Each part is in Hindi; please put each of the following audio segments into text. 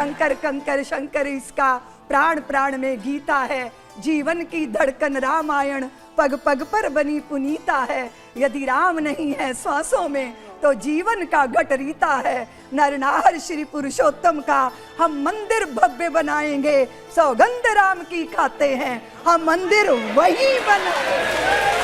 कंकर कंकर शंकर इसका प्राण प्राण में गीता है। जीवन की धड़कन रामायण पग पग पर बनी पुनीता है। यदि राम नहीं है श्वासों में तो जीवन का घट रीता है। नर नार श्री पुरुषोत्तम का हम मंदिर भव्य बनाएंगे। सौगंध राम की खाते हैं हम मंदिर वही बनाएंगे।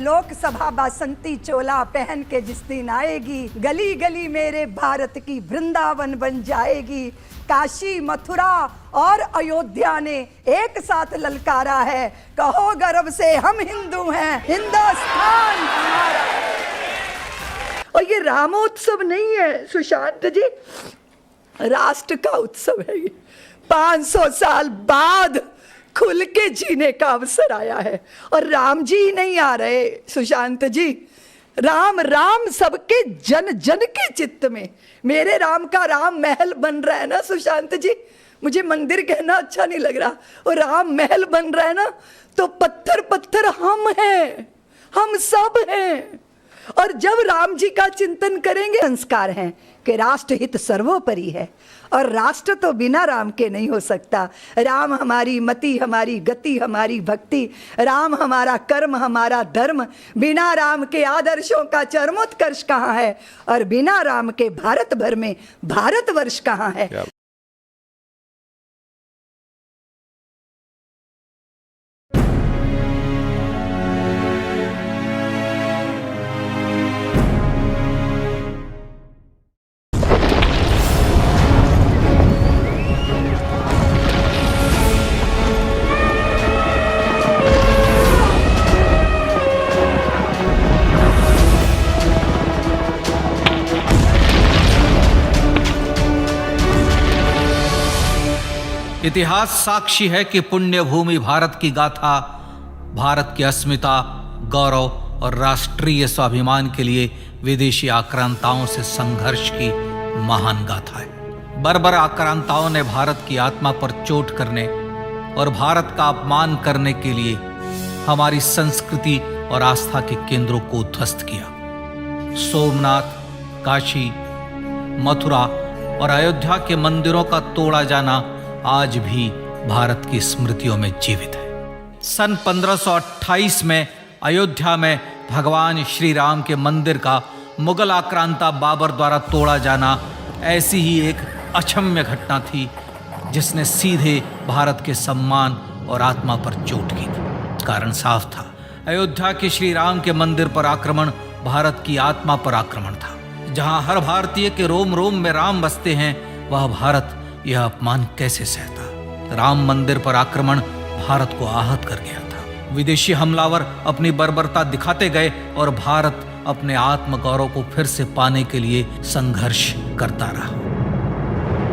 लोकसभा बासंती चोला पहन के जिस दिन आएगी, गली गली मेरे भारत की वृंदावन बन जाएगी। काशी मथुरा और अयोध्या ने एक साथ ललकारा है, कहो गर्व से हम हिंदू हैं, हिंदुस्तान हमारा। और ये रामोत्सव नहीं है सुशांत जी, राष्ट्र का उत्सव है। ये 500 साल बाद खुल के जीने का अवसर आया है। और राम जी नहीं आ रहे सुशांत जी, राम राम सबके जन जन के चित्त में। मेरे राम का राम महल बन रहा है ना सुशांत जी, मुझे मंदिर कहना अच्छा नहीं लग रहा, और राम महल बन रहा है ना, तो पत्थर पत्थर हम हैं, हम सब हैं। और जब राम जी का चिंतन करेंगे, संस्कार हैं कि राष्ट्र हित सर्वोपरि है, और राष्ट्र तो बिना राम के नहीं हो सकता। राम हमारी मति, हमारी गति, हमारी भक्ति, राम हमारा कर्म, हमारा धर्म। बिना राम के आदर्शों का चरमोत्कर्ष कहाँ है, और बिना राम के भारत भर में भारतवर्ष कहाँ है। इतिहास साक्षी है कि पुण्य भूमि भारत की गाथा भारत की अस्मिता, गौरव और राष्ट्रीय स्वाभिमान के लिए विदेशी आक्रांताओं से संघर्ष की महान गाथा है। बर्बर आक्रांताओं ने भारत की आत्मा पर चोट करने और भारत का अपमान करने के लिए हमारी संस्कृति और आस्था के केंद्रों को उद्ध्वस्त किया। सोमनाथ, काशी, मथुरा और अयोध्या के मंदिरों का तोड़ा जाना आज भी भारत की स्मृतियों में जीवित है। सन 1528 में अयोध्या में भगवान श्री राम के मंदिर का मुगल आक्रांता बाबर द्वारा तोड़ा जाना ऐसी ही एक अक्षम्य घटना थी जिसने सीधे भारत के सम्मान और आत्मा पर चोट की थी। कारण साफ था, अयोध्या के श्री राम के मंदिर पर आक्रमण भारत की आत्मा पर आक्रमण था। जहां हर भारतीय के रोम रोम में राम बसते हैं, वह भारत यह अपमान कैसे सहता। राम मंदिर पर आक्रमण भारत को आहत कर गया था। विदेशी हमलावर अपनी बर्बरता दिखाते गए और भारत अपने आत्मगौरव को फिर से पाने के लिए संघर्ष करता रहा।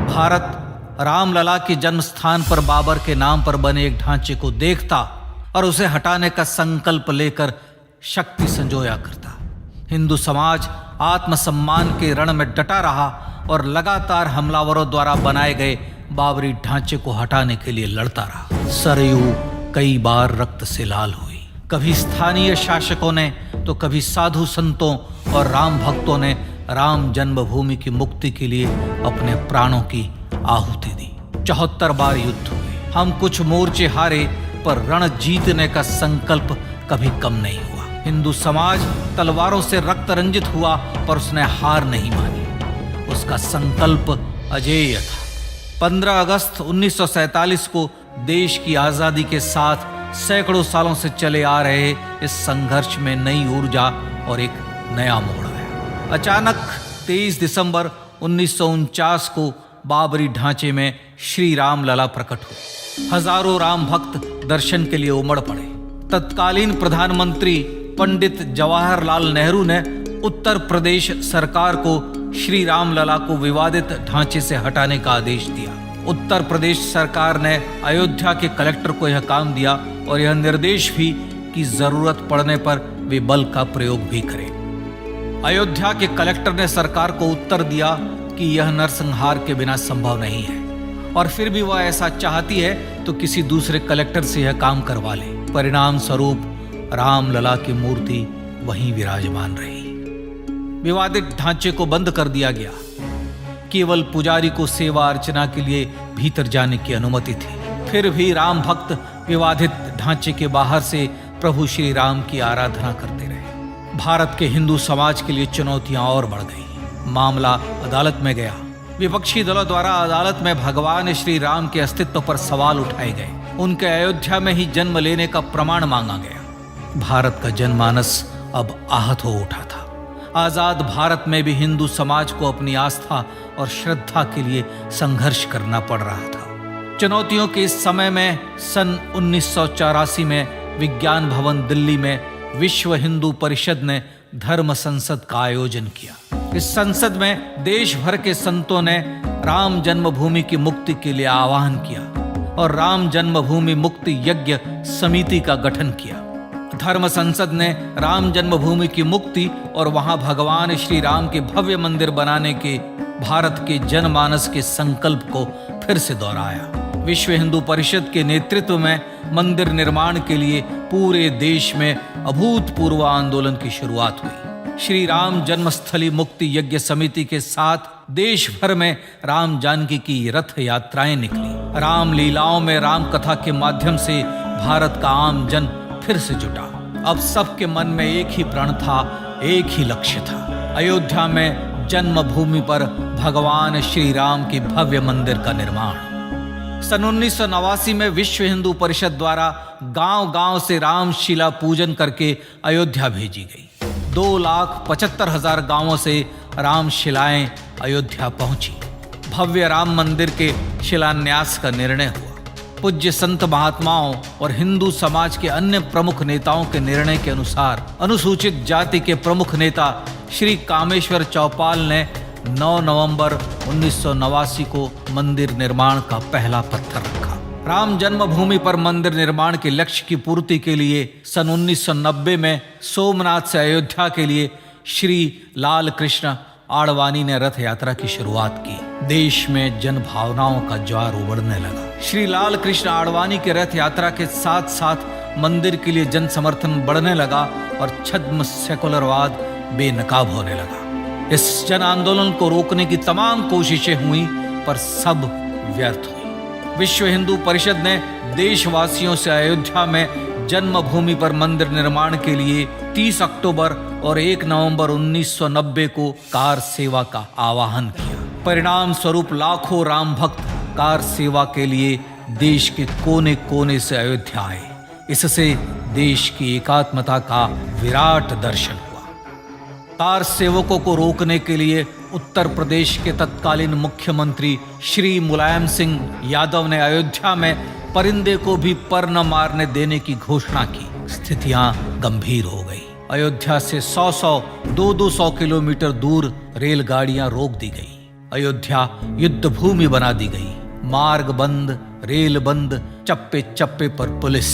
भारत रामलला के जन्म स्थान पर बाबर के नाम पर बने एक ढांचे को देखता और उसे हटाने का संकल्प लेकर शक्ति संजोया करता। हिंदू समाज आत्मसम्मान के रण में डटा रहा और लगातार हमलावरों द्वारा बनाए गए बाबरी ढांचे को हटाने के लिए लड़ता रहा। सरयू कई बार रक्त से लाल हुई। कभी स्थानीय शासकों ने तो कभी साधु संतों और राम भक्तों ने राम जन्मभूमि की मुक्ति के लिए अपने प्राणों की आहुति दी। 74 बार युद्ध हुए। हम कुछ मोर्चे हारे, पर रण जीतने का संकल्प कभी कम नहीं हुआ। हिंदू समाज तलवारों से रक्त रंजित हुआ, पर उसने हार नहीं मानी। उसका संकल्प अजेय था। 15 अगस्त 1947 को देश की आजादी के साथ सैकड़ों सालों से चले आ रहे इस संघर्ष में नई ऊर्जा और एक नया मोड़ आया। अचानक 23 दिसंबर 1949 को बाबरी ढांचे में श्री राम लला प्रकट हुए। हजारों राम भक्त दर्शन के लिए उमड़ पड़े। तत्कालीन प्रधानमंत्री पंडित जवाहरलाल नेहरू ने उत्तर प्रदेश सरकार को श्री राम लला को विवादित ढांचे से हटाने का आदेश दिया। उत्तर प्रदेश सरकार ने अयोध्या के कलेक्टर को यह काम दिया और यह निर्देश भी कि जरूरत पड़ने पर वे बल का प्रयोग भी करें। अयोध्या के कलेक्टर ने सरकार को उत्तर दिया कि यह नरसंहार के बिना संभव नहीं है, और फिर भी वह ऐसा चाहती है तो किसी दूसरे कलेक्टर से यह काम करवा ले। परिणाम स्वरूप रामलला की मूर्ति वहीं विराजमान रही। विवादित ढांचे को बंद कर दिया गया। केवल पुजारी को सेवा अर्चना के लिए भीतर जाने की अनुमति थी। फिर भी राम भक्त विवादित ढांचे के बाहर से प्रभु श्री राम की आराधना करते रहे। भारत के हिंदू समाज के लिए चुनौतियां और बढ़ गई। मामला अदालत में गया। विपक्षी दलों द्वारा अदालत में भगवान श्री राम के अस्तित्व पर सवाल उठाए गए। उनके अयोध्या में ही जन्म लेने का प्रमाण मांगा गया। भारत का जनमानस अब आहत हो उठा था। आजाद भारत में भी हिंदू समाज को अपनी आस्था और श्रद्धा के लिए संघर्ष करना पड़ रहा था। चुनौतियों के इस समय में सन 1984 में विज्ञान भवन दिल्ली में विश्व हिंदू परिषद ने धर्म संसद का आयोजन किया। इस संसद में देश भर के संतों ने राम जन्मभूमि की मुक्ति के लिए आह्वान किया और राम जन्मभूमि मुक्ति यज्ञ समिति का गठन किया। धर्म संसद ने राम जन्मभूमि की मुक्ति और वहां भगवान श्री राम के भव्य मंदिर बनाने के भारत के जनमानस के संकल्प को फिर से दोहराया। विश्व हिंदू परिषद के नेतृत्व में मंदिर निर्माण के लिए पूरे देश में अभूतपूर्व आंदोलन की शुरुआत हुई। श्री राम जन्मस्थली मुक्ति यज्ञ समिति के साथ देश भर में राम जानकी की रथ यात्राएं निकली। राम लीलाओं में राम कथा के माध्यम से भारत का आम जन फिर से जुटा। अब सबके मन में एक ही प्रण था, एक ही लक्ष्य था, अयोध्या में जन्मभूमि पर भगवान श्री राम के भव्य मंदिर का निर्माण। सन 1989 में विश्व हिंदू परिषद द्वारा गांव-गांव से रामशिला पूजन करके अयोध्या भेजी गई। 2,75,000 गांवों से रामशिलाएं अयोध्या पहुंची। भव्य राम मंदिर के शिलान्यास का निर्णय हुआ। पूज्य संत महात्माओं और हिंदू समाज के अन्य प्रमुख नेताओं के निर्णय के अनुसार अनुसूचित जाति के प्रमुख नेता श्री कामेश्वर चौपाल ने 9 नवंबर 1989 को मंदिर निर्माण का पहला पत्थर रखा। राम जन्मभूमि पर मंदिर निर्माण के लक्ष्य की पूर्ति के लिए सन 1990 में सोमनाथ से अयोध्या के लिए श्री लाल कृष्ण आडवाणी ने रथ यात्रा की शुरुआत की। देश में जन भावनाओं का ज्वार उमड़ने लगा। श्री लाल कृष्ण आडवाणी के रथ यात्रा के साथ साथ मंदिर के लिए जन समर्थन बढ़ने लगा और छद्म सेकुलरवाद बेनकाब होने लगा। इस जन आंदोलन को रोकने की तमाम कोशिशें हुई पर सब व्यर्थ हुई। विश्व हिंदू परिषद ने देशवासियों से अयोध्या में जन्मभूमि पर मंदिर निर्माण के लिए 30 अक्टूबर और 1 नवंबर 1990 को कार सेवा का आह्वान किया। परिणाम स्वरूप लाखों राम भक्त कार सेवा के लिए देश के कोने कोने से अयोध्या आए। इससे देश की एकात्मता का विराट दर्शन हुआ। कार सेवकों को रोकने के लिए उत्तर प्रदेश के तत्कालीन मुख्यमंत्री श्री मुलायम सिंह यादव ने अयोध्या में परिंदे को भी पर न मारने देने की घोषणा की। स्थितियां गंभीर हो गई। अयोध्या से 100-100, 200 किलोमीटर दूर रेलगाड़ियां रोक दी गई। अयोध्या युद्ध भूमि बना दी गई। मार्ग बंद, रेल बंद, चप्पे चप्पे पर पुलिस।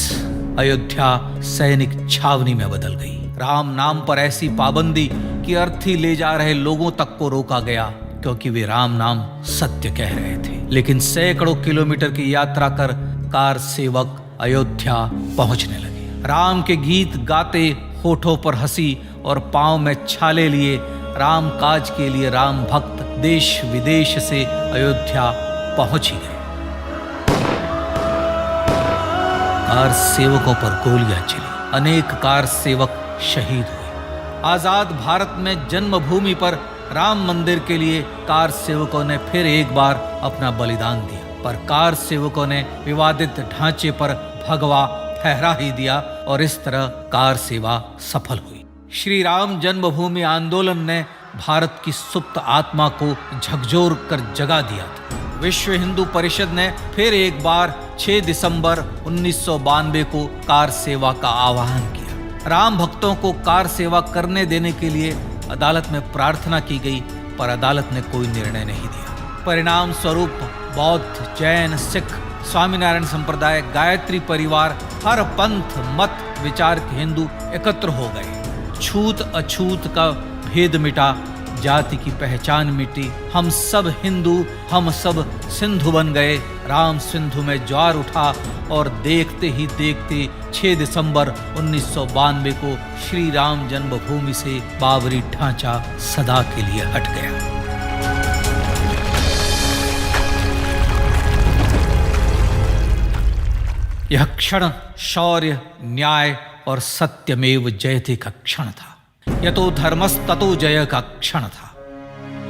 अयोध्या सैनिक छावनी में बदल गई। राम नाम पर ऐसी पाबंदी कि अर्थी ले जा रहे लोगों तक को रोका गया क्योंकि वे राम नाम सत्य कह रहे थे। लेकिन सैकड़ों किलोमीटर की यात्रा कर कार सेवक अयोध्या पहुंचने लगे। राम के गीत गाते, होठों पर हंसी और पांव में छाले लिए राम काज के लिए राम भक्त देश विदेश से अयोध्या पहुंच ही गए। कार सेवकों पर गोलियां चली। अनेक कार सेवक शहीद हुए। आजाद भारत में जन्मभूमि पर राम मंदिर के लिए कार सेवकों ने फिर एक बार अपना बलिदान दिया, पर कार सेवकों ने विवादित ढांचे पर भगवा फहरा ही दिया और इस तरह कार सेवा सफल हुई। श्री राम जन्मभूमि आंदोलन ने भारत की सुप्त आत्मा को झकझोर कर जगा दिया था। विश्व हिंदू परिषद ने फिर एक बार 6 दिसंबर 1992 को कार सेवा का आह्वान किया। राम भक्तों को कार सेवा करने देने के लिए अदालत में प्रार्थना की गई, पर अदालत ने कोई निर्णय नहीं दिया। परिणाम स्वरूप बौद्ध, जैन, सिख, स्वामीनारायण संप्रदाय, गायत्री परिवार, हर पंथ मत विचार के हिंदू एकत्र हो गए। छूत अछूत का भेद मिटा, जाति की पहचान मिटी। हम सब हिंदू, हम सब सिंधु बन गए। राम सिंधु में ज्वार उठा और देखते ही देखते 6 दिसंबर 1992 को श्री राम जन्मभूमि से बाबरी ढांचा सदा के लिए हट गया। यह क्षण शौर्य, न्याय और सत्यमेव जयते का क्षण था। यह तो धर्मस्ततो जय का क्षण था।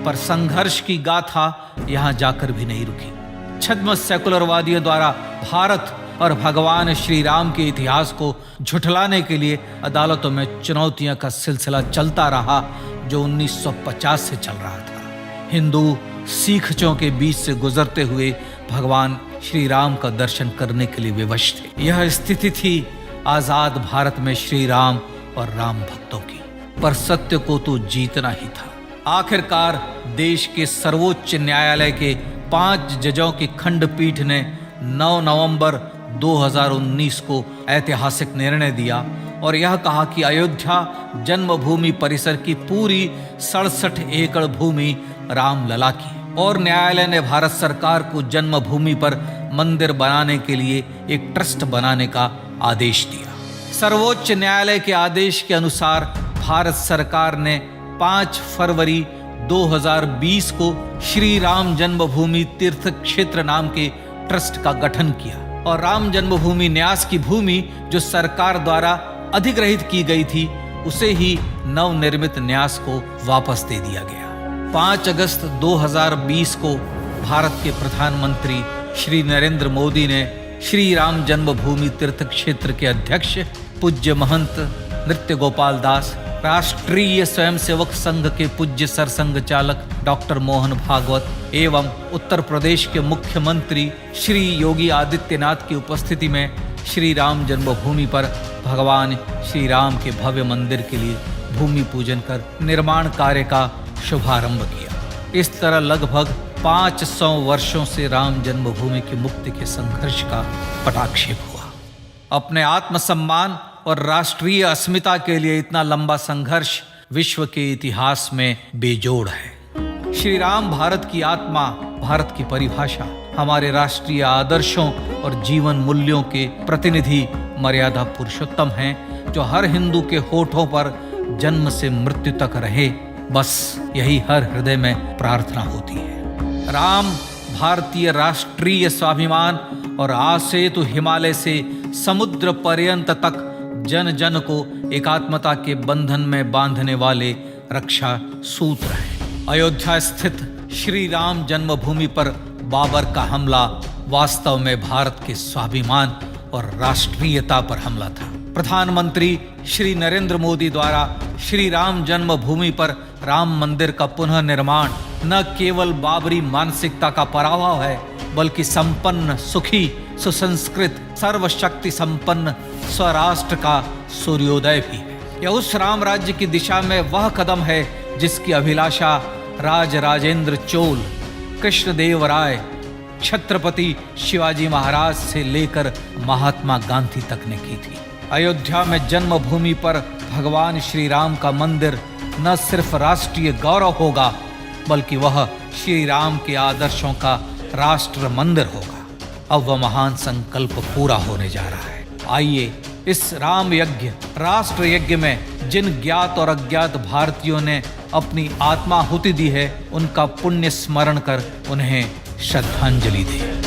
पर संघर्ष की गाथा यहां जाकर भी नहीं रुकी। छद्म सेकुलरवादियों द्वारा भारत और भगवान श्री राम के इतिहास को झुठलाने के लिए अदालतों में चुनौतियों का सिलसिला चलता रहा, जो 1950 से चल रहा था। हिंदू सिखों के बीच से गुजरते हुए भगवान श्री राम का दर्शन करने के लिए विवश थे। यह स्थिति थी आजाद भारत में श्री राम और राम भक्तों की। पर सत्य को तो जीतना ही था। आखिरकार देश के सर्वोच्च न्यायालय के 5 जजों की खंडपीठ ने 9 नवंबर 2019 को ऐतिहासिक निर्णय दिया और यह कहा कि अयोध्या जन्मभूमि परिसर की पूरी 67 एकड़ भूमि रामलला की। और न्यायालय ने भारत सरकार को जन्मभूमि पर मंदिर बनाने के लिए एक ट्रस्ट बनाने का आदेश दिया। सर्वोच्च न्यायालय के आदेश के अनुसार भारत सरकार ने 5 फरवरी 2020 को श्री राम जन्मभूमि तीर्थ क्षेत्र नाम के ट्रस्ट का गठन किया और राम जन्मभूमि न्यास की भूमि जो सरकार द्वारा अधिग्रहित की गई थी, उसे ही नवनिर्मित न्यास को वापस दे दिया गया। 5 अगस्त 2020 को भारत के प्रधानमंत्री श्री नरेंद्र मोदी ने श्री राम जन्मभूमि तीर्थ क्षेत्र के अध्यक्ष पूज्य महंत नृत्य गोपाल दास, राष्ट्रीय स्वयंसेवक संघ के पूज्य सरसंघ चालक डॉक्टर मोहन भागवत एवं उत्तर प्रदेश के मुख्यमंत्री श्री योगी आदित्यनाथ की उपस्थिति में श्री राम जन्मभूमि पर भगवान श्री राम के भव्य मंदिर के लिए भूमि पूजन कर निर्माण कार्य का शुभारंभ किया। इस तरह लगभग 500 वर्षों से राम जन्मभूमि की मुक्ति के संघर्ष का पटाक्षेप हुआ। अपने आत्मसम्मान और राष्ट्रीय अस्मिता के लिए इतना लंबा संघर्ष विश्व के इतिहास में बेजोड़ है। श्री राम भारत की आत्मा, भारत की परिभाषा, हमारे राष्ट्रीय आदर्शों और जीवन मूल्यों के प्रतिनिधि मर्यादा पुरुषोत्तम हैं, जो हर हिंदू के होठों पर जन्म से मृत्यु तक रहे। बस यही हर हृदय में प्रार्थना होती है। राम भारतीय राष्ट्रीय स्वाभिमान और आसेतु हिमालय से समुद्र पर्यंत तक जन जन को एकात्मता के बंधन में बांधने वाले रक्षा सूत्र है। अयोध्या स्थित श्री राम जन्मभूमि पर बाबर का हमला वास्तव में भारत के स्वाभिमान और राष्ट्रीयता पर हमला था। प्रधानमंत्री श्री नरेंद्र मोदी द्वारा श्री राम जन्मभूमि पर राम मंदिर का पुनः निर्माण न केवल बाबरी मानसिकता का पराभव है, बल्कि संपन्न, सुखी, सुसंस्कृत, सर्वशक्ति संपन्न स्वराष्ट्र का सूर्योदय भी है। यह उस राम राज्य की दिशा में वह कदम है जिसकी अभिलाषा राज राजेंद्र चोल, कृष्णदेव राय, छत्रपति शिवाजी महाराज से लेकर महात्मा गांधी तक ने की थी। अयोध्या में जन्मभूमि पर भगवान श्री राम का मंदिर न सिर्फ राष्ट्रीय गौरव होगा, बल्कि वह श्री राम के आदर्शों का राष्ट्र मंदिर होगा। अब वह महान संकल्प पूरा होने जा रहा है। आइए इस राम यज्ञ, राष्ट्र यज्ञ में जिन ज्ञात और अज्ञात भारतीयों ने अपनी आत्माहुति दी है, उनका पुण्य स्मरण कर उन्हें श्रद्धांजलि दें।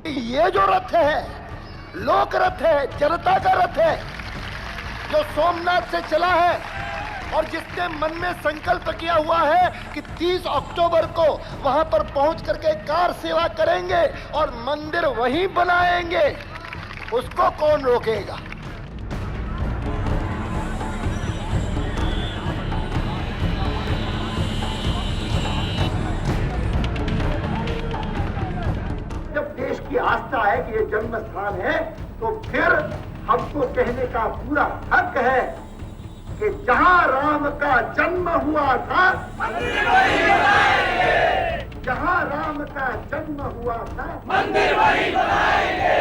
ये जो रथ है, लोक रथ है, जनता का रथ है, जो सोमनाथ से चला है और जिसने मन में संकल्प किया हुआ है कि 30 अक्टूबर को वहां पर पहुंच करके कार सेवा करेंगे और मंदिर वहीं बनाएंगे, उसको कौन रोकेगा? की आस्था है कि ये जन्म स्थान है, तो फिर हमको कहने का पूरा हक है कि जहां राम का जन्म हुआ था, जहां राम का जन्म हुआ था, मंदिर वही बनाएंगे।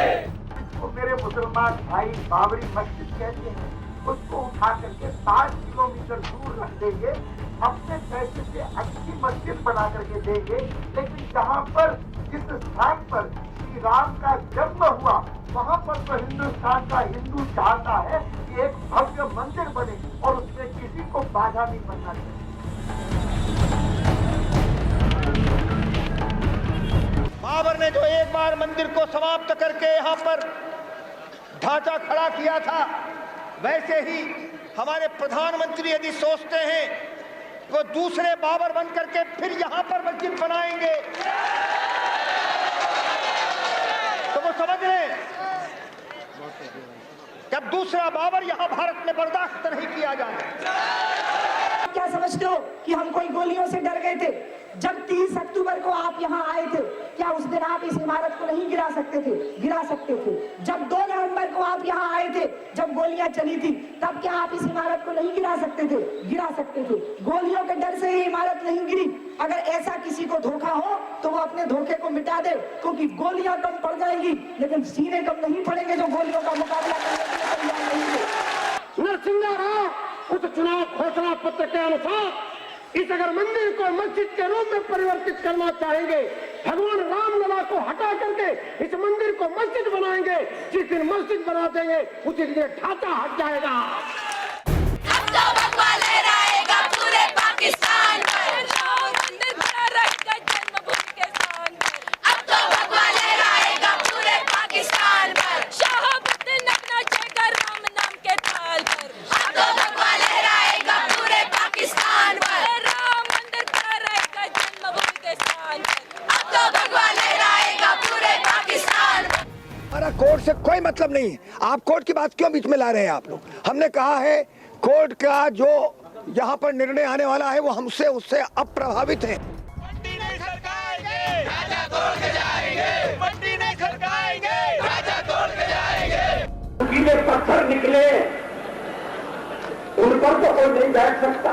तो मेरे मुसलमान भाई बाबरी मस्जिद कहते हैं, उसको उठा करके 60 किलोमीटर दूर रख देंगे, अपने पैसे से अच्छी मस्जिद बना करके देंगे। लेकिन जहां पर जिस स्थान पर श्री राम का जन्म हुआ, वहां पर तो हिंदुस्तान का हिंदू चाहता है कि एक भव्य मंदिर बने और उसमें किसी को बाधा नहीं बनना चाहिए। बाबर ने जो एक बार मंदिर को समाप्त करके यहाँ पर ढांचा खड़ा किया था, वैसे ही हमारे प्रधानमंत्री यदि सोचते हैं वो दूसरे बाबर बन करके फिर यहाँ पर मस्जिद बनाएंगे, तो वो समझ लें कि अब दूसरा बाबर यहाँ भारत में बर्दाश्त नहीं किया जाए। क्या समझते हो कि हम कोई गोलियों से डर गए थे? जब 30 अक्टूबर को आप यहाँ आए थे, क्या उस दिन आप इस इमारत को नहीं गिरा सकते थे? गिरा सकते थे। जब 2 नवंबर को आप यहाँ आए थे, जब गोलियां चली थी, तब क्या आप इस इमारत को नहीं गिरा सकते थे? गिरा सकते थे। गोलियों के डर से ये इमारत नहीं गिरी। अगर ऐसा किसी को धोखा हो तो वो अपने धोखे को मिटा दे, क्योंकि गोलियां कम पड़ जाएंगी लेकिन सीने कम नहीं पड़ेंगे जो गोलियों का मुकाबला करने के लिए तैयार नहीं है। नरसिंह राव उस चुनाव घोषणा पत्र के अनुसार इस अगर मंदिर को मस्जिद के रूप में परिवर्तित करना चाहेंगे, भगवान रामलला को हटा करके इस मंदिर को मस्जिद बनाएंगे। जिस दिन मस्जिद बना देंगे उसी दिन ढांचा हट जाएगा। अब तो भगवा लहराएगा पूरे पाकिस्तान पर, राम मंदिर बना रहेगा जन्मभूमि के स्थान पर। अब तो भगवा लहराएगा पूरे पाकिस्तान पर, शहाबुद्दीन अपना नाचेगा राम नाम के ताल पर। अब तो भगवा लहराएगा पूरे पाकिस्तान पर, हमारा कोर्ट से कोई मतलब नहीं है। आप कोर्ट की बात क्यों बीच में ला रहे हैं आप लोग? हमने कहा है कोर्ट का जो यहाँ पर निर्णय आने वाला है वो हमसे उससे अप्रभावित है। पट्टी नहीं सरकाएंगे, राजा तोड़ के जाएंगे। पट्टी नहीं सरकाएंगे, राजा तोड़ के जाएंगे। कीले पत्थर निकले, उन पर तो कोई नहीं बैठ सकता।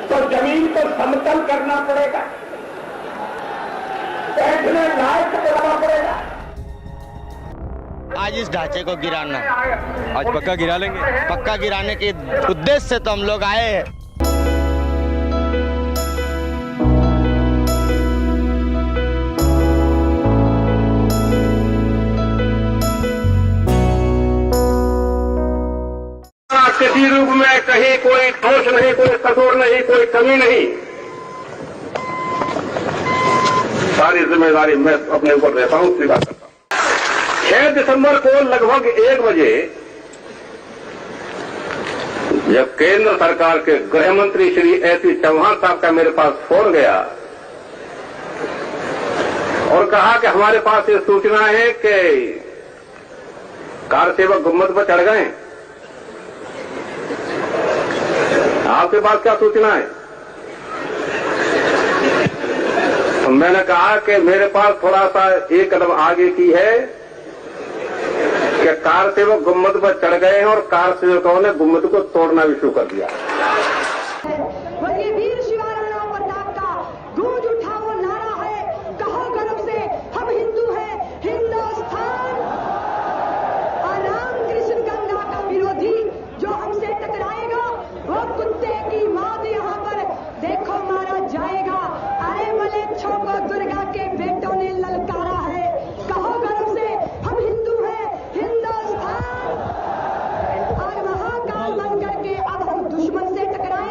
तो जमीन को समतल करना पड़ेगा, बैठने लायक बनाना पड़ेगा। आज इस ढांचे को गिराना, आज पक्का गिरा लेंगे। पक्का गिराने के उद्देश्य से तो हम लोग आए हैं। किसी रूप में कहीं कोई दोष नहीं, कोई कसूर नहीं, कोई कमी नहीं। सारी जिम्मेदारी मैं अपने ऊपर लेता हूं, स्वीकार करता हूं। 6 दिसंबर को लगभग 1 बजे जब केंद्र सरकार के गृह मंत्री श्री एसी चौहान साहब का मेरे पास फोन गया और कहा कि हमारे पास ये सूचना है कि कार सेवक गुम्बद पर चढ़ गए। आपके पास क्या सूचना है? तो मैंने कहा कि मेरे पास थोड़ा सा एक कदम आगे की है कि कार सेवक गुम्बद पर चढ़ गए हैं और कार सेवकों ने गुम्बद को तोड़ना भी शुरू कर दिया। दुश्मन से टकराए।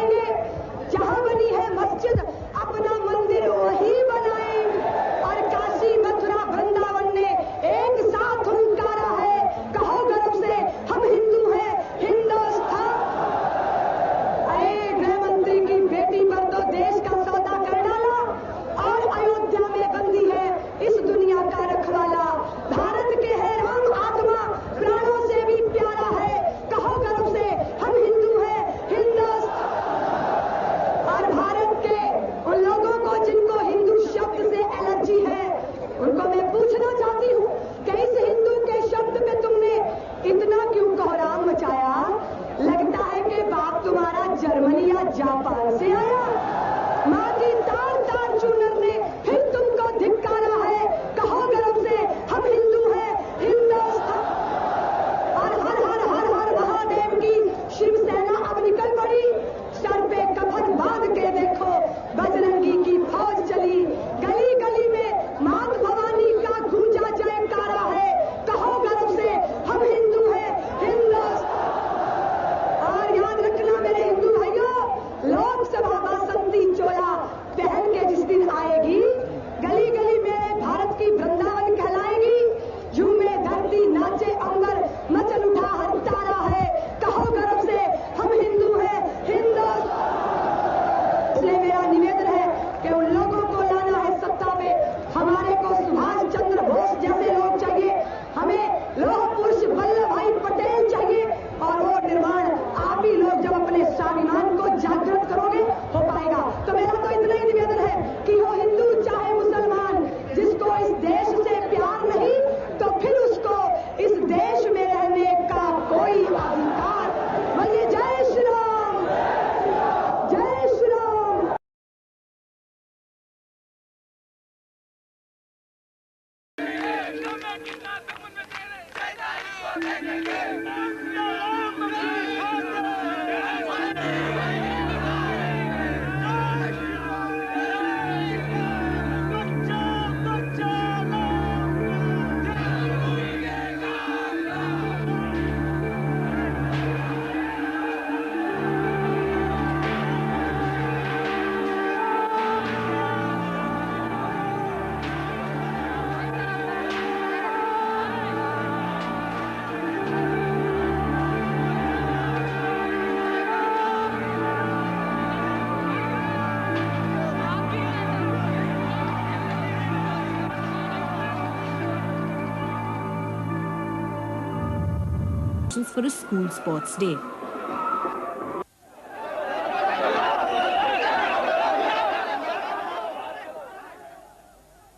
For a school sports day.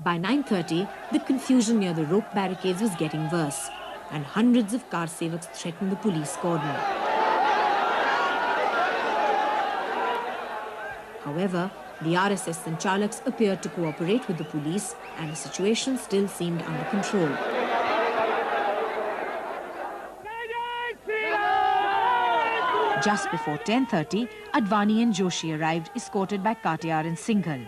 By 9:30, the confusion near the rope barricades was getting worse, and hundreds of car sevaks threatened the police cordon. However, the RSS Sanchalaks appeared to cooperate with the police, and the situation still seemed under control. Just before 10:30, Advani and Joshi arrived, escorted by Katiyar and Singhal.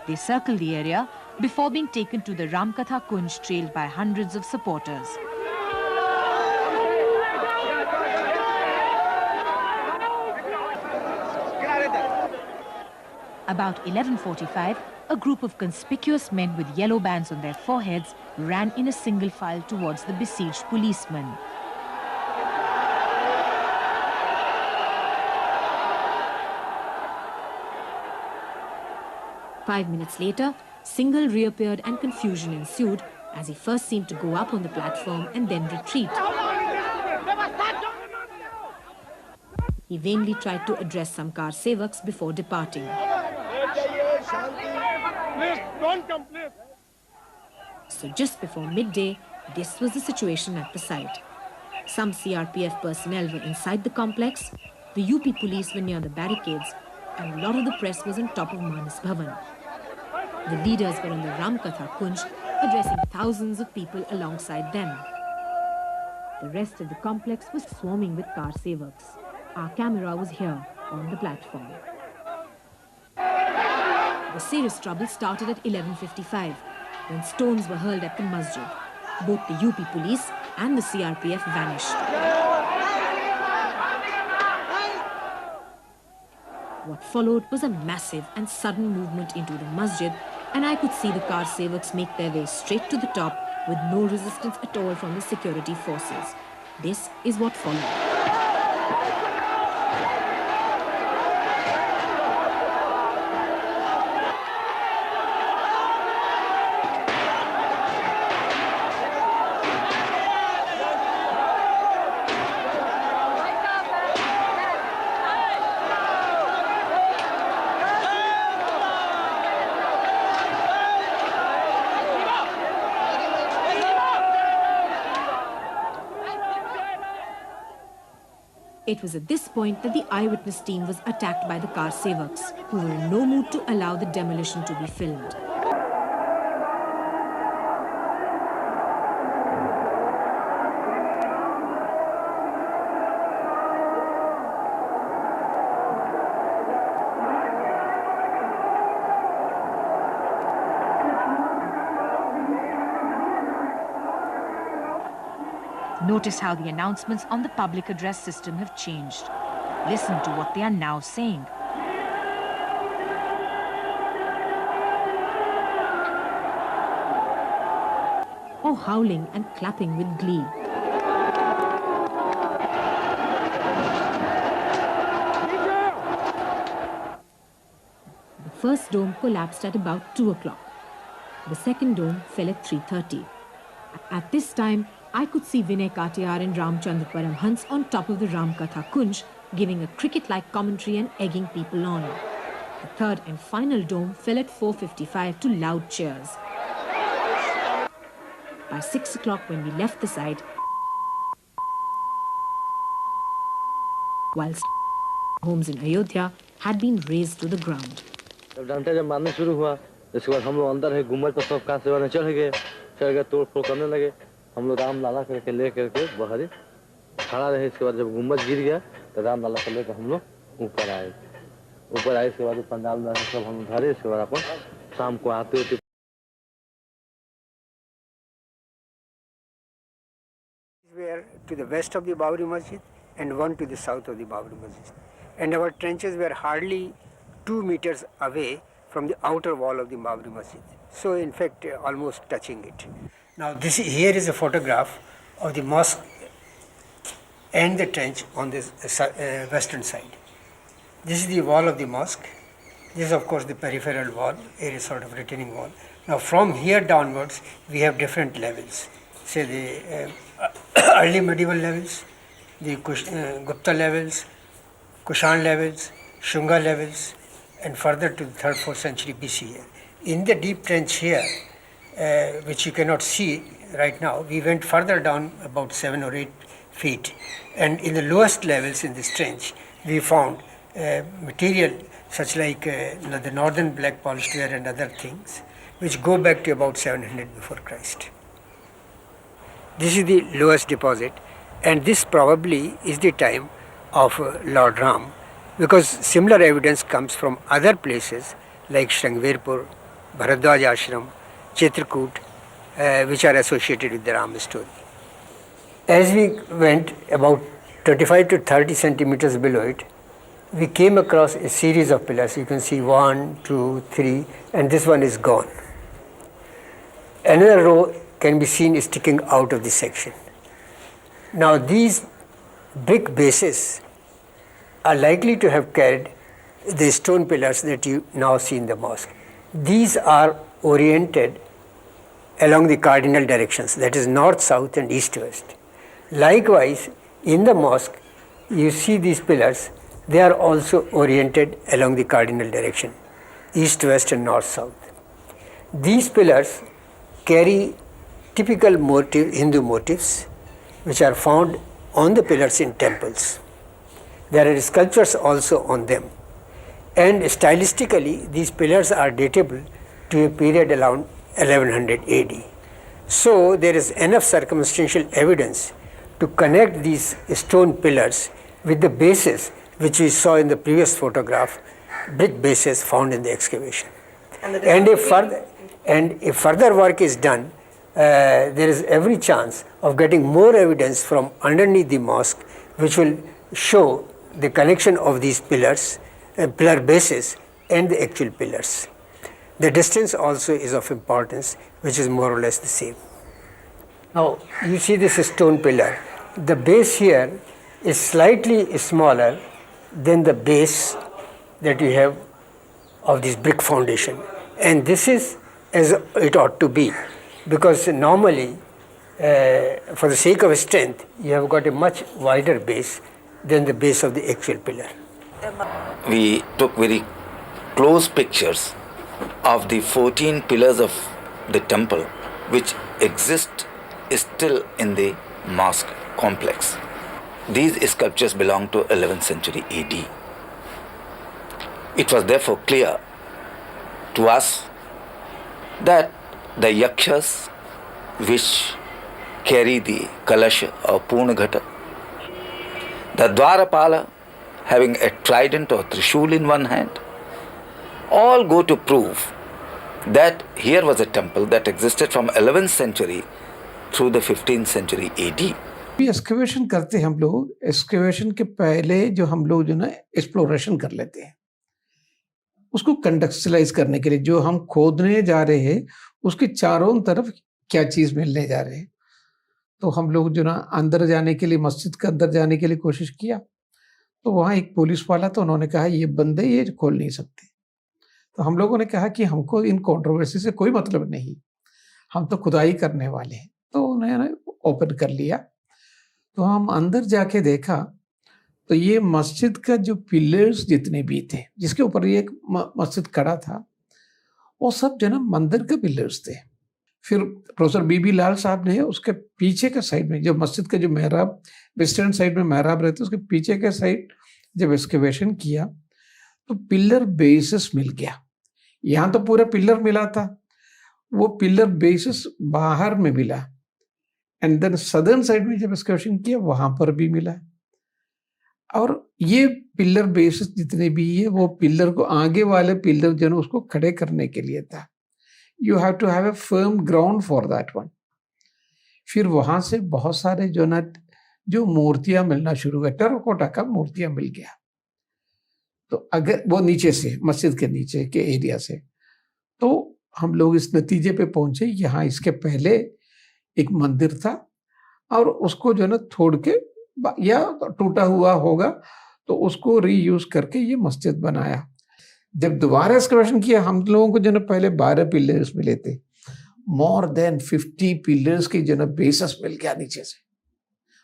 They circled the area before being taken to the Ramkatha Kunj, trailed by hundreds of supporters. About 11:45, a group of conspicuous men with yellow bands on their foreheads ran in a single file towards the besieged policemen. Five minutes later, Singhal reappeared and confusion ensued as he first seemed to go up on the platform and then retreat. He vainly tried to address some car sevaks before departing. So just before midday, this was the situation at the site. Some CRPF personnel were inside the complex, the UP police were near the barricades, and a lot of the press was on top of Manas Bhavan. The leaders were on the Ramkatha Kunj, addressing thousands of people alongside them. The rest of the complex was swarming with car sevaks. Our camera was here, on the platform. The serious trouble started at 11:55, when stones were hurled at the masjid. Both the UP police and the CRPF vanished. What followed was a massive and sudden movement into the masjid, and I could see the car sevaks make their way straight to the top with no resistance at all from the security forces. This is what followed. It was at this point that the eyewitness team was attacked by the car sevaks, who were in no mood to allow the demolition to be filmed. Notice how the announcements on the public address system have changed. Listen to what they are now saying. Or howling and clapping with glee. The first dome collapsed at about 2 o'clock. The second dome fell at 3:30. At this time, I could see Vinay Katiyar and Ramchandra Paramhans on top of the Ramkatha Kunj, giving a cricket-like commentary and egging people on. The third and final dome fell at 4:55 to loud cheers. By 6 o'clock when we left the site, whilst homes in Ayodhya had been razed to the ground. जब मारना शुरू हुआ, इसके बाद हम लोग अंदर है, गुम्बद पर सब कार सेवा चढ़ गए, तोड़ फोड़ करने लगे। हम लोग राम लाला करके ले करके बहरे खड़ा रहे। इसके बाद जब गुम्बद गिर गया तो राम लाला को लेकर हम लोग ऊपर आए। इसके बाद पंडाल में सब हम उठारे। इसके बाद अपन शाम को आते होते were to the west of the Babri Masjid and one to the south of the Babri Masjid. And our trenches were hardly 2 meters away from the outer wall of the Babri Masjid. So in fact almost touching it. Now here is a photograph of the mosque and the trench on this western side. This is the wall of the mosque. This is of course the peripheral wall, a sort of retaining wall. Now from here downwards we have different levels. Say the early medieval levels, the Gupta levels, Kushan levels, Shunga levels, and further to the 3rd, 4th century BC. In the deep trench here, which you cannot see right now, we went further down about 7 or 8 feet, and in the lowest levels in this trench, we found material such like the northern black polished ware and other things, which go back to about 700 before Christ. This is the lowest deposit, and this probably is the time of Lord Ram, because similar evidence comes from other places like Shrangverpur, Bharadwaj Ashram, Chitrakoot, which are associated with the Ram story. As we went about 25 to 30 centimeters below it, we came across a series of pillars. You can see 1, 2, 3, and this one is gone. Another row can be seen sticking out of the section. Now these brick bases are likely to have carried the stone pillars that you now see in the mosque. These are oriented along the cardinal directions, that is north, south and east, west. Likewise, in the mosque, you see these pillars, they are also oriented along the cardinal direction, east, west and north, south. These pillars carry typical Hindu motifs which are found on the pillars in temples. There are sculptures also on them, and stylistically these pillars are datable to a period around 1100 AD. So there is enough circumstantial evidence to connect these stone pillars with the bases which we saw in the previous photograph, brick bases found in the excavation. And if further work is done, there is every chance of getting more evidence from underneath the mosque, which will show the connection of these pillars, pillar bases and the actual pillars. The distance also is of importance, which is more or less the same. Now you see this stone pillar. The base here is slightly smaller than the base that you have of this brick foundation, and this is as it ought to be, because normally for the sake of strength you have got a much wider base than the base of the actual pillar. We took very close pictures of the 14 pillars of the temple which exist still in the mosque complex. These sculptures belong to 11th century AD. It was therefore clear to us that the yakshas which carry the kalasha or Purnaghata, the Dwarapala having a trident or trishul in one hand, all go to prove that here was a temple that existed from 11th century through the 15th century AD. Excavation करते हैं हम लोग, एक्सकेवेशन के पहले जो हम लोग जो ना एक्सप्लोरेशन कर लेते हैं, उसको कंटेक्चुअलाइज करने के लिए जो हम खोदने जा रहे हैं उसके चारों तरफ क्या चीज मिलने जा रहे हैं। तो हम लोग जो ना अंदर जाने के लिए, मस्जिद के अंदर जाने के लिए कोशिश किया, तो वहाँ एक पुलिस वाला, तो उन्होंने कहा ये बंद है, ये खोल नहीं सकते। तो हम लोगों ने कहा कि हमको इन कंट्रोवर्सी से कोई मतलब नहीं, हम तो खुदाई करने वाले हैं। तो उन्होंने ओपन कर लिया। तो हम अंदर जाके देखा तो ये मस्जिद का जो पिलर्स जितने भी थे, जिसके ऊपर ये एक मस्जिद खड़ा था, वो सब जो ना मंदिर के पिलर्स थे। फिर प्रोफेसर बीबी लाल साहब ने उसके पीछे के साइड में, जो मस्जिद का जो मेहराब वेस्टर्न साइड में मेहराब रहते, उसके पीछे के साइड जब एक्सकेवेशन किया तो पिलर बेसिस मिल गया। यहाँ तो पूरा पिलर मिला था, वो पिलर बेसिस बाहर में मिला। एंड देन सदर्न साइड में जब एक्सकवेशन किया वहां पर भी मिला। और ये पिलर बेसिस जितने भी है वो पिलर को आगे वाले पिलर जो है उसको खड़े करने के लिए था। You have to have a firm ground for that one. फिर वहां से बहुत सारे जो मूर्तियां मिलना शुरू हुए, टेराकोटा का मूर्तियां मिल गया। तो अगर वो नीचे से मस्जिद के नीचे के एरिया से, तो हम लोग इस नतीजे पे पहुंचे यहाँ इसके पहले एक मंदिर था और उसको जो है ना तोड़ के या टूटा हुआ होगा तो उसको रीयूज करके ये मस्जिद बनाया। जब दोबारा एक्सकवेशन किया हम लोगों को जो ना पहले 12 पिलर्स मिले थे, मोर देन 50 पिलर्स की जो ना बेसिस मिल गया नीचे से,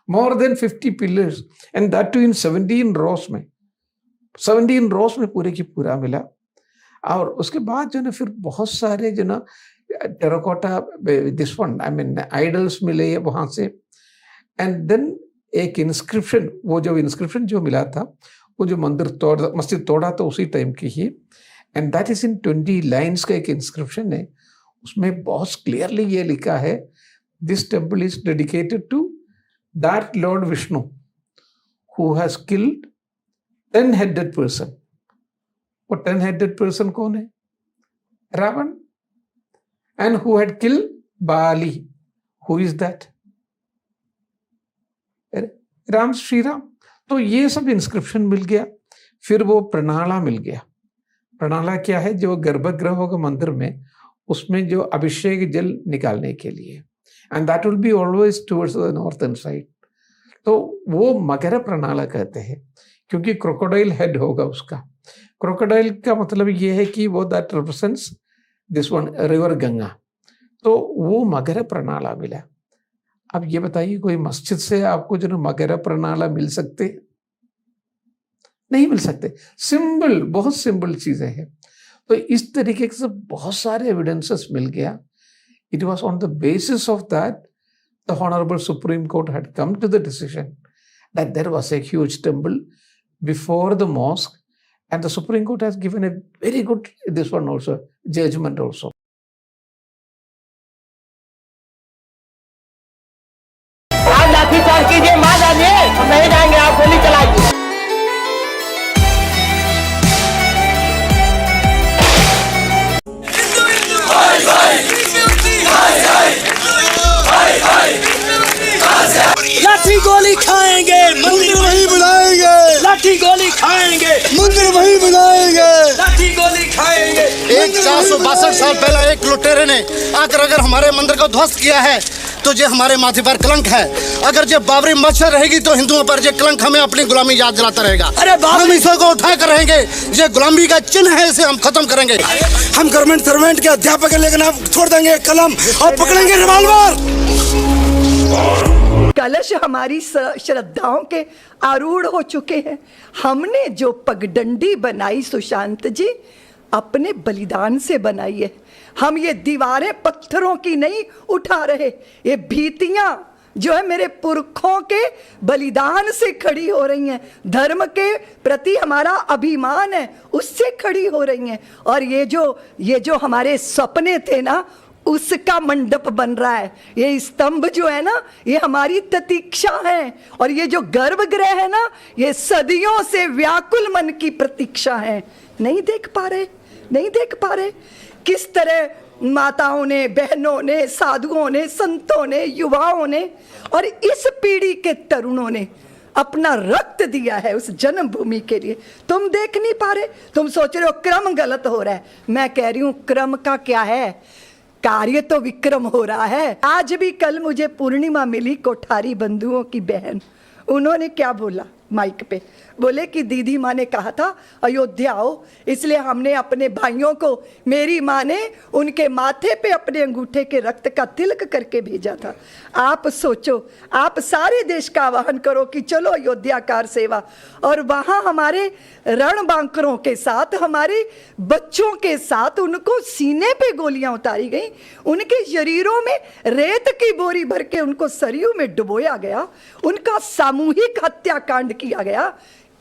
more than 50 pillars and that too in 17 rows में, 17 रोस में पूरे की पूरा मिला। और उसके बाद जो ना फिर बहुत सारे जो ना terracotta this one I mean idols मिले वहां से। एंड देन एक इंस्क्रिप्शन, वो जो इंस्क्रिप्शन जो मिला था वो जो मस्जिद तोड़ा तो उसी टाइम की ही, and that is in 20 lines का एक इंस्क्रिप्शन है। उसमें बहुत क्लियरली ये लिखा है, this temple is dedicated to that lord Vishnu who has killed 10-headed person। वो 10-headed person कौन है? Ravana. And who had killed Bali, who is that? Ram, Shri Ram. तो ये सब इंस्क्रिप्शन मिल गया। फिर वो प्रणाला मिल गया। प्रणाला क्या है? जो गर्भगृह होगा मंदिर में, उसमें जो अभिषेक जल निकालने के लिए, and that will be always towards the northern side. तो वो मगर प्रणाला कहते हैं क्योंकि क्रोकोडाइल हेड होगा उसका। क्रोकोडाइल का मतलब ये है कि वो that represents this one river Ganga. तो वो मगर प्रणाला मिला। अब ये बताइए कोई मस्जिद से आपको जो मगर प्रणाला मिल सकते? नहीं मिल सकते। सिंबल, बहुत सिंपल चीजें हैं। तो इस तरीके से बहुत सारे एविडेंसेस मिल गया। It was on the basis of that the honourable Supreme Court had come to the decision that there was a huge temple before the mosque, and the Supreme Court has given a very good this one also judgement also. लाठीचार्ज कीजिए, मार डालिए, हम नहीं जाएंगे, आप गोली चलाइए। लाठी गोली खाएंगे, मंदिर वही बनाएंगे। लाठी गोली खाएंगे, मंदिर वही बनाएंगे। लाठी गोली खाएंगे। एक 462 साल पहले एक लुटेरे ने आकर अगर हमारे मंदिर को ध्वस्त किया है तो ये हमारे माथे पर कलंक है। अगर ये बाबरी मस्जिद रहेगी तो हिंदुओं पर ये कलंक हमें अपनी गुलामी याद दिलाता रहेगा। अरे हम इसे को उठा कर रहेंगे। ये गुलामी का चिन्ह है, इसे हम खत्म करेंगे। हम गवर्नमेंट सर्वेंट के अध्यापक हैं, लेकिन आप छोड़ देंगे कलम और पकड़ेंगे रिवॉल्वर। कलश हमारी श्रद्धाओं के आरूढ़ हो चुके हैं। हमने जो पगडंडी बनाई सुशांत जी, अपने बलिदान से बनाई है। हम ये दीवारें पत्थरों की नहीं उठा रहे, ये भीतियां जो है मेरे पुरखों के बलिदान से खड़ी हो रही हैं। धर्म के प्रति हमारा अभिमान है, उससे खड़ी हो रही हैं। और ये जो हमारे सपने थे ना, उसका मंडप बन रहा है। ये स्तंभ जो है ना, ये हमारी प्रतीक्षा है। और ये जो गर्भगृह है ना, ये सदियों से व्याकुल मन की प्रतीक्षा है। नहीं देख पा रहे, नहीं देख पा रहे किस तरह माताओं ने, बहनों ने, साधुओं ने, संतों ने, युवाओं ने और इस पीढ़ी के तरुणों ने अपना रक्त दिया है उस जन्मभूमि के लिए। तुम देख नहीं पा रहे, तुम सोच रहे हो क्रम गलत हो रहा है। मैं कह रही हूं क्रम का क्या है, कार्य तो विक्रम हो रहा है। आज भी कल मुझे पूर्णिमा मिली, कोठारी बंधुओं की बहन, उन्होंने क्या बोला माइक पे, बोले कि दीदी माँ ने कहा था अयोध्या आओ, इसलिए हमने अपने भाइयों को, मेरी माँ ने उनके माथे पे अपने अंगूठे के रक्त का तिलक करके भेजा था। आप सोचो, आप सारे देश का आह्वान करो कि चलो अयोध्या कार सेवा, और वहाँ हमारे रणबांकरों के साथ, हमारे बच्चों के साथ उनको सीने पे गोलियां उतारी गई, उनके शरीरों में रेत की बोरी भर के उनको सरयू में डुबोया गया, उनका सामूहिक हत्याकांड किया गया।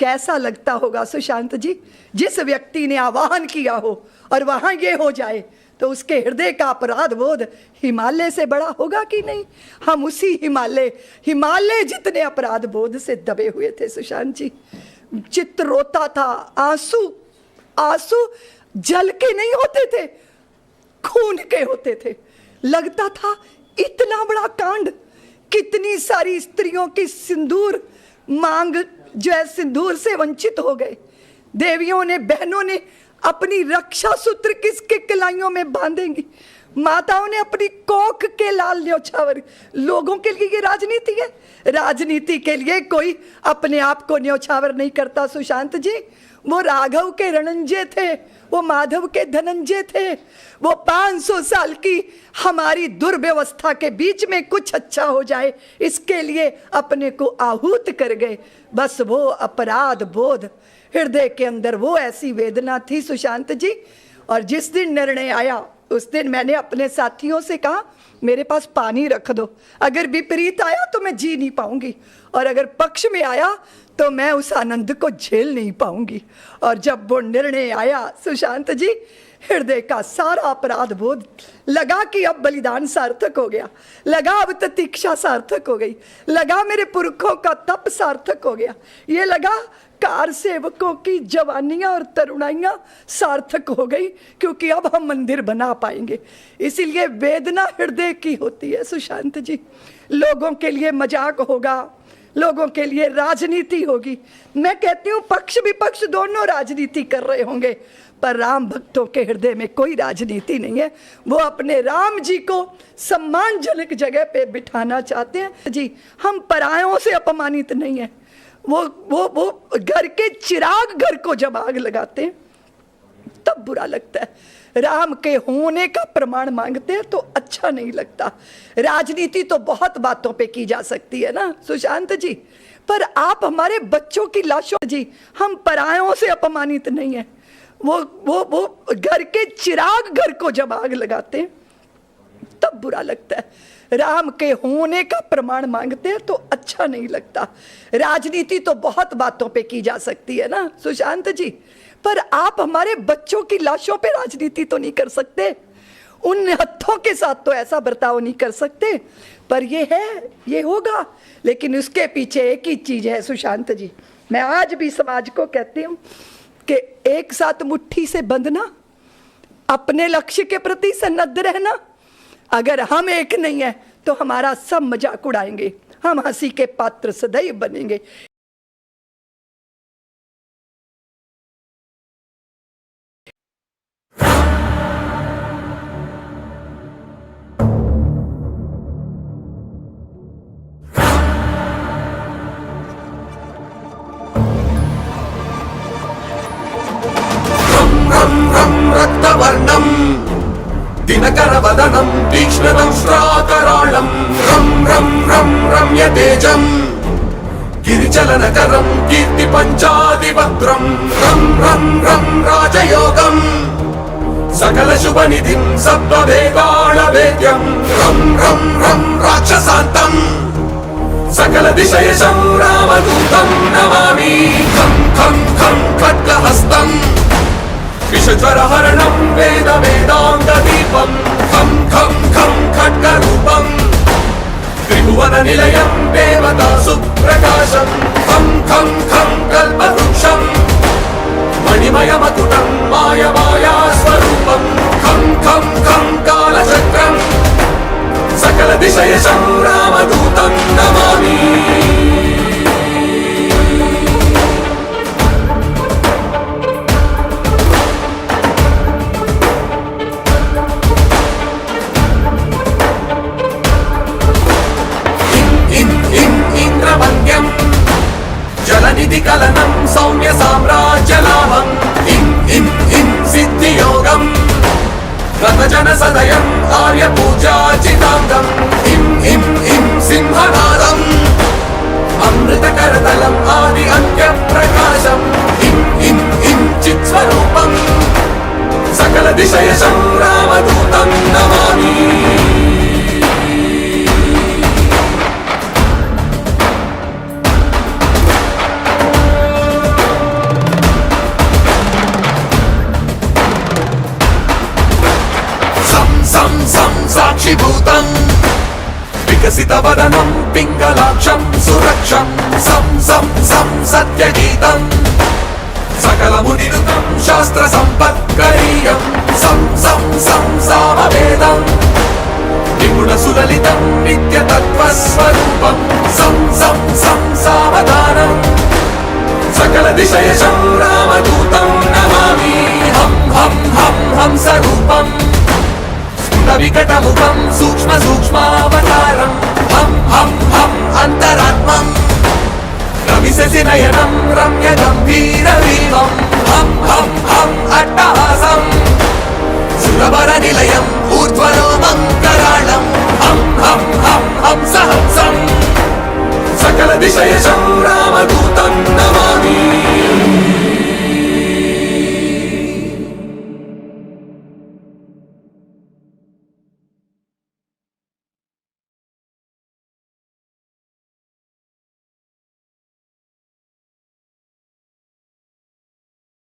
कैसा लगता होगा सुशांत जी, जिस व्यक्ति ने आह्वान किया हो और वहां ये हो जाए, तो उसके हृदय का अपराध बोध हिमालय से बड़ा होगा कि नहीं? हम उसी हिमालय जितने अपराध बोध से दबे हुए थे सुशांत जी। चित्त रोता था, आंसू जल के नहीं होते थे, खून के होते थे। लगता था इतना बड़ा कांड, कितनी सारी स्त्रियों की सिंदूर मांग जो है सिंदूर से वंचित हो गए। देवियों ने, बहनों ने अपनी रक्षा सूत्र किसके कलाइयों में बांधेंगी? माताओं ने अपनी कोख के लाल न्योछावर। लोगों के लिए ये राजनीति है? राजनीति के लिए कोई अपने आप को न्योछावर नहीं करता सुशांत जी। वो राघव के रणंजय थे, वो माधव के धनंजय थे। वो 500 साल की हमारी दुर्व्यवस्था के बीच में कुछ अच्छा हो जाए, इसके लिए अपने को आहूत कर गए। बस वो अपराध बोध हृदय के अंदर, वो ऐसी वेदना थी सुशांत जी। और जिस दिन निर्णय आया उस दिन मैंने अपने साथियों से कहा, मेरे पास पानी रख दो, अगर विपरीत आया तो मैं जी नहीं पाऊंगी, और अगर पक्ष में आया तो मैं उस आनंद को झेल नहीं पाऊंगी। और जब वो निर्णय आया सुशांत जी, हृदय का सारा अपराध बोध लगा कि अब बलिदान सार्थक हो गया, लगा अब प्रतीक्षा सार्थक हो गई, लगा मेरे पुरखों का तप सार्थक हो गया, ये लगा कार सेवकों की जवानियां और तरुणाइयां सार्थक हो गई, क्योंकि अब हम मंदिर बना पाएंगे। इसीलिए वेदना हृदय की होती है सुशांत जी। लोगों के लिए मजाक होगा, लोगों के लिए राजनीति होगी। मैं कहती हूँ पक्ष विपक्ष दोनों राजनीति कर रहे होंगे, पर राम भक्तों के हृदय में कोई राजनीति नहीं है। वो अपने राम जी को सम्मानजनक जगह पे बिठाना चाहते हैं जी। हम परायों से अपमानित नहीं है। वो घर के चिराग घर को जब आग लगाते हैं तब बुरा लगता है। राम के होने का प्रमाण मांगते हैं तो अच्छा नहीं लगता। राजनीति तो बहुत बातों पे की जा सकती है ना सुशांत जी, पर आप हमारे बच्चों की लाशों जी, हम परायों से अपमानित नहीं है। वो घर के चिराग घर को जब आग लगाते हैं तब बुरा लगता है। राम के होने का प्रमाण मांगते हैं तो अच्छा नहीं लगता। राजनीति तो बहुत बातों पे की जा सकती है ना सुशांत जी, पर आप हमारे बच्चों की लाशों पे राजनीति तो नहीं कर सकते। उन हत्थों के साथ तो ऐसा बर्ताव नहीं कर सकते। पर ये होगा, लेकिन उसके पीछे एक ही चीज है सुशांत जी। मैं आज भी समाज को कहती हूँ कि एक साथ मुट्ठी से बंधना, अपने लक्ष्य के प्रति सन्नद्ध रहना। अगर हम एक नहीं है तो हमारा सब मजाक उड़ाएंगे, हम हंसी के पात्र सदैव बनेंगे। रक्तवर्णम् दिनकरवदनं तीक्ष्णदंष्ट्राकराळं रं रं रं रम्यतेजं गिरिचलनकरं कीर्तिपञ्चादिवक्त्रं रं रं रं राजयोगं सकलशुभनिधिं सप्तवेदाणवेद्यं रं रं रं राक्षसान्तं सकलदिशयशं रामदूतं नमामि खं खं खं खड्गहस्तम् विषज्वरहरणं वेद वेदाङ्गदीपं खं खं खं खड्गरूपं त्रिभुवननिलयं देवतासुप्रकाशं खं खं खं कल्पवृक्षं मणिमयमकुटं मायमायास्वरूपं खं खं खं कालचक्रं सकलदिशयशं रामदूतं नमामि। जलनिधिकलनं सौम्य साम्राज्यलाभं इं इं इं सिद्धियोगं रतजनसदयम् आर्यपूजाचिताङ्गम् इं इं इं सिंहनादम् अमृतकरतलम् आदि अन्त्यप्रकाशम् इं इं इं चित्स्वरूपं सकलदिशयशं रामदूतं नमामि। लसितवदनं पिङ्गलाक्षं सुरक्षं सं सं सं सत्यगीतम् सकलमुनिरुतं शास्त्रसम्पत्करीयं सं सं सं सामवेदम् विगुणसुललितं नित्यतत्त्वस्वरूपं सं सं सं सावधानम् सकलदिशयशं रामदूतं नमामि हं हं हं हंसरूपम् स्फुटविकटमुखं सूक्ष्मसूक्ष्मावतारं हं हं हं अन्तरात्मम् रविशशिनयनं रम्यगम्भीरवीमं हं हं हं अट्टहासम्